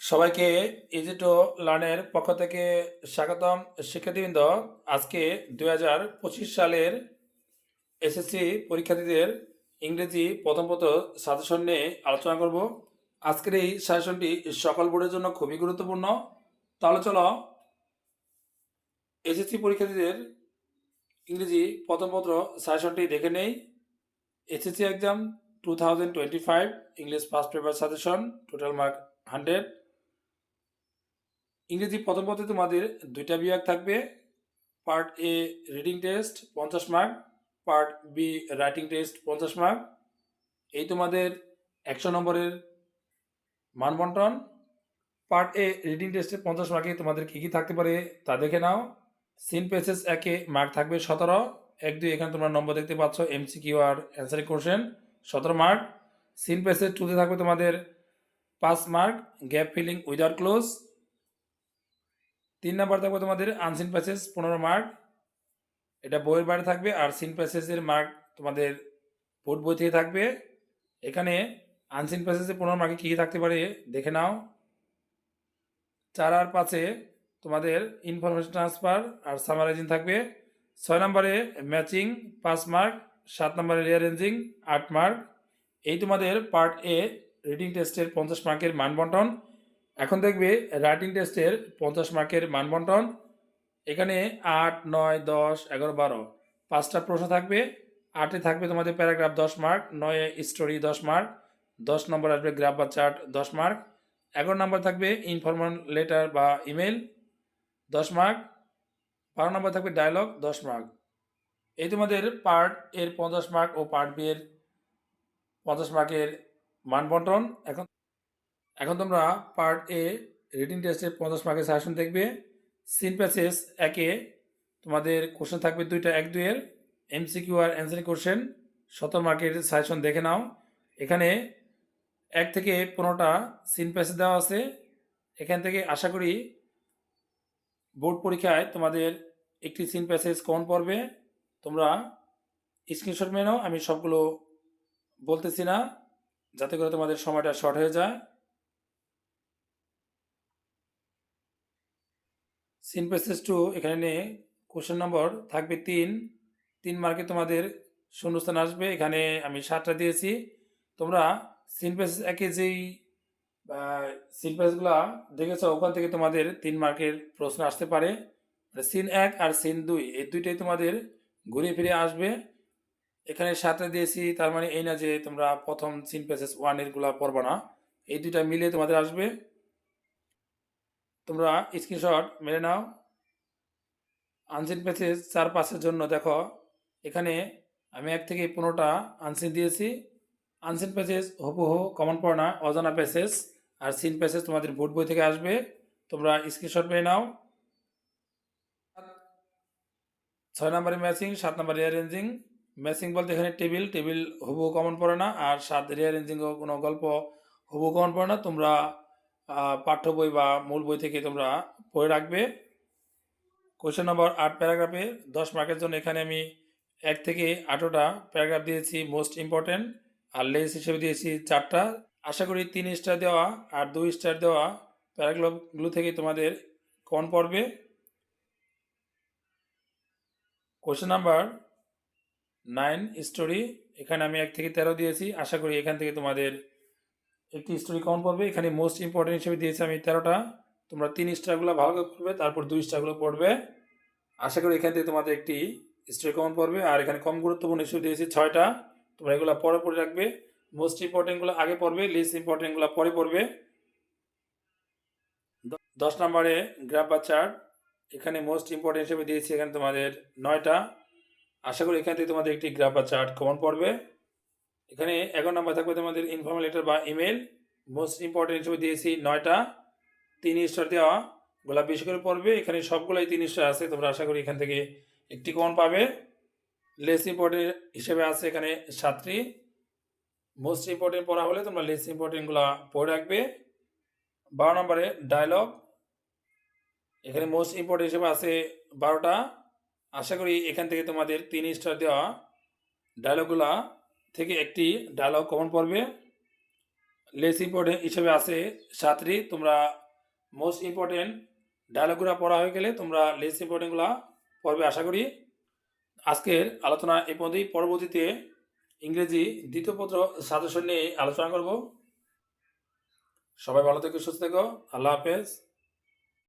সবাইকে easy to লার্নের পক্ষ থেকে স্বাগতম। শিক্ষার্থীবৃন্দ, আজকে 2025 সালের এসএসসি পরীক্ষার্থীদের ইংরেজি প্রথম পত্র সাজেশন নিয়ে আলোচনা করব। আজকের এই সাজেশনটি সকল বোর্ডের জন্য খুবই গুরুত্বপূর্ণ। তাহলে চলো এসএসসি পরীক্ষার্থীদের ইংরেজি প্রথম পত্র সাজেশনটি দেখে নেই। SSC exam 2025 English first paper suggestion, total mark 100। ইংরেজি প্রথম পত্রে তোমাদের দুইটা বিভাগ থাকবে। Part A reading test 50 mark, part B writing test 50 mark. এই তোমাদের 100 নম্বরের মানবন্টন। পার্ট এ রিডিং টেস্টে 50 মার্কে তোমাদের কী কী থাকতে পারে তা দেখে নাও। সিন প্যাসেজ একে মার্ক থাকবে 17, 1 2 এখানে তোমরা নম্বর দেখতে পাচ্ছ, এমসিকিউ আর answering question 17 mark. Seen passage 2তে থাকবে তোমাদের 5 mark, gap filling without cloze. 3 number থাকবে তোমাদের আনসিন প্যাসেজ 15 মার্ক, এটা বইয়ের বাইরে থাকবে। আর সিন প্যাসেজের মার্ক তোমাদের বোর্ড বই থেকে থাকবে। এখানে আনসিন প্যাসেজে 15 মার্কে কী কী থাকতে পারে দেখে নাও। 4 আর 5-এ তোমাদের ইনফরমেশন ট্রান্সফার আর সামারাইজিং থাকবে। 6 নম্বরে ম্যাচিং 5 মার্ক, 7 নম্বরে রিয়ারেঞ্জিং 8 মার্ক। এই তোমাদের পার্ট এ রিডিং টেস্টের 50 মার্কের মানবন্টন। এখন দেখবে রাইটিং টেস্টের 50 মার্কের মানবন্টন। এখানে 8 9 10 11 12 5টা প্রশ্ন থাকবে। 8-এ থাকবে তোমাদের প্যারাগ্রাফ 10 মার্ক, 9-এ স্টোরি 10 মার্ক, 10 নম্বর আসবে গ্রাফ বা চার্ট 10 মার্ক। 11 নম্বর থাকবে ইনফরমাল লেটার বা ইমেল 10 মার্ক, 12 নম্বর থাকবে ডায়লগ 10 মার্ক। এই তোমাদের পার্ট এর 50 মার্ক ও পার্ট বি এর 50 মার্কের মানবন্টন। এখন এখন তোমরা পার্ট এ রিডিং টেস্টের 50 মার্কের সাজেশন দেখবে। সিন প্যাসেজ একে তোমাদের কোশ্চেন থাকবে দুইটা, 1 2 এর এমসিকিউ আর অ্যান্সারিং কোশ্চেন 17 মার্কের সাজেশন দেখে নাও। এখানে 1 থেকে 15টা সিন প্যাসেজ দেওয়া আছে। এখান থেকে আশা করি বোর্ড পরীক্ষায় তোমাদের একটি সিন প্যাসেজ কমন পড়বে। তোমরা স্ক্রিনশট মেনে নাও, আমি সবগুলো বলতেছি না যাতে করে তোমাদের সময়টা শর্ট হয়ে যায়। সিন প্যাসেজ 2 এখানে কোশ্চেন নম্বর থাকবে 3 মার্কে তোমাদের শূন্যস্থান আসবে। এখানে আমি 7টা দিয়েছি। তোমরা সিন প্যাসেজ একে যেই সিন প্যাসেজগুলো দেখেছো ওখান থেকে তোমাদের 3 মার্কের প্রশ্ন আসতে পারে। সিন 1 আর সিন 2 এই দুইটাই তোমাদের ঘুরে ফিরে আসবে। এখানে 7টা দিয়েছি, তার মানে এই না যে তোমরা প্রথম সিন প্যাসেজ 1 এরগুলা পড়বা না, এই দুইটা মিলিয়ে তোমাদের আসবে। তোমরা স্ক্রিনশট মেরে নাও। আনসিন প্যাসেজ 4-5-এর জন্য দেখো এখানে আমি 1 থেকে 15টা আনসিন দিয়েছি। আনসিন প্যাসেজ হুবহু কমন পড়ে না, অজানা প্যাসেজ। আর সিন প্যাসেজ তোমাদের বোর্ড বই থেকে আসবে, তোমরা স্ক্রিনশট মেরে নাও। 6 নম্বরে ম্যাচিং, 7 নম্বরে রিয়ারেঞ্জিং। ম্যাচিং বলতে এখানে টেবিল টেবিল হুবহু কমন পড়ে না, আর 7 রিয়ারেঞ্জিংও কোনো গল্প হুবহু কমন পড়ে না। তোমরা পাঠ্য বই বা মূল বই থেকে তোমরা পড়ে রাখবে। কোশ্চেন নম্বর 8 প্যারাগ্রাফে 10 মার্কের জন্য এখানে আমি 1 থেকে 18টা প্যারাগ্রাফ দিয়েছি মোস্ট ইম্পর্টেন্ট, আর লেস হিসেবে দিয়েছি 4টা। আশা করি 3 স্টার দেওয়া আর 2 স্টার দেওয়া প্যারাগ্রাফগুলো থেকে তোমাদের কমন পড়বে। কোশ্চেন নাম্বার 9 স্টোরি, এখানে আমি 1 থেকে 13 দিয়েছি। আশা করি এখান থেকে তোমাদের একটি স্টোরি কমন পড়বে। এখানে মোস্ট ইম্পর্টেন্ট হিসেবে দিয়েছি আমি 13টা। তোমরা 3 স্টারগুলো ভালো করে পড়বে, তারপর 2 স্টারগুলো পড়বে। আশা করি এখান থেকে তোমাদের একটি স্টোরি কমন পড়বে। আর এখানে কম গুরুত্বপূর্ণ হিসেবে দিয়েছি 6টা, তোমরা এগুলো পরে পড়ে রাখবে। মোস্ট ইম্পর্টেন্টগুলো আগে পড়বে, লিস ইম্পর্টেন্টগুলো পরে পড়বে। 10 নম্বরে গ্রাফ বা চার্ট, এখানে মোস্ট ইম্পর্টেন্ট হিসেবে দিয়েছি এখানে তোমাদের 9টা। আশা করি এখান থেকে তোমাদের একটি গ্রাফ বা চার্ট কমন পড়বে। এখানে 11 নম্বর থাকবে তোমাদের ইনফর্মাল লেটার বা ইমেল, মোস্ট ইম্পর্টেন্ট হিসেবে দিয়েছি 9টা। 3 স্টার দেওয়া, গোলাপ বেশি করে পড়বে। এখানে সবগুলাই 3 স্টার আছে, তোমরা আশা করি এখান থেকে একটি কমন পাবে। লেস ইম্পর্টেন্ট হিসেবে আছে এখানে 7টি। মোস্ট ইম্পর্টেন্ট পড়া হলে তোমরা লেস ইম্পর্টেন্টগুলো পড়ে রাখবে। 12 নম্বরে ডায়লগ, এখানে মোস্ট ইম্পর্টেন্ট হিসেবে আছে 12টা। আশা করি এখান থেকে তোমাদের 3 স্টার দেওয়া ডায়লগুলা থেকে একটি ডায়লগ কমন পড়বে। লেস ইম্পর্টেন্ট হিসেবে আছে 7টি। তোমরা মোস্ট ইম্পর্টেন্ট ডায়লগুলো পড়া হয়ে গেলে তোমরা লেস ইম্পর্টেন্টগুলো পড়বে আশা করি। আজকের আলোচনা এই পর্যন্তই। পরবর্তীতে ইংরেজি দ্বিতীয় পত্র সাজেশন নিয়ে আলোচনা করব। সবাই ভালো থেকো, সুস্থ থেকো। আল্লাহ হাফেজ।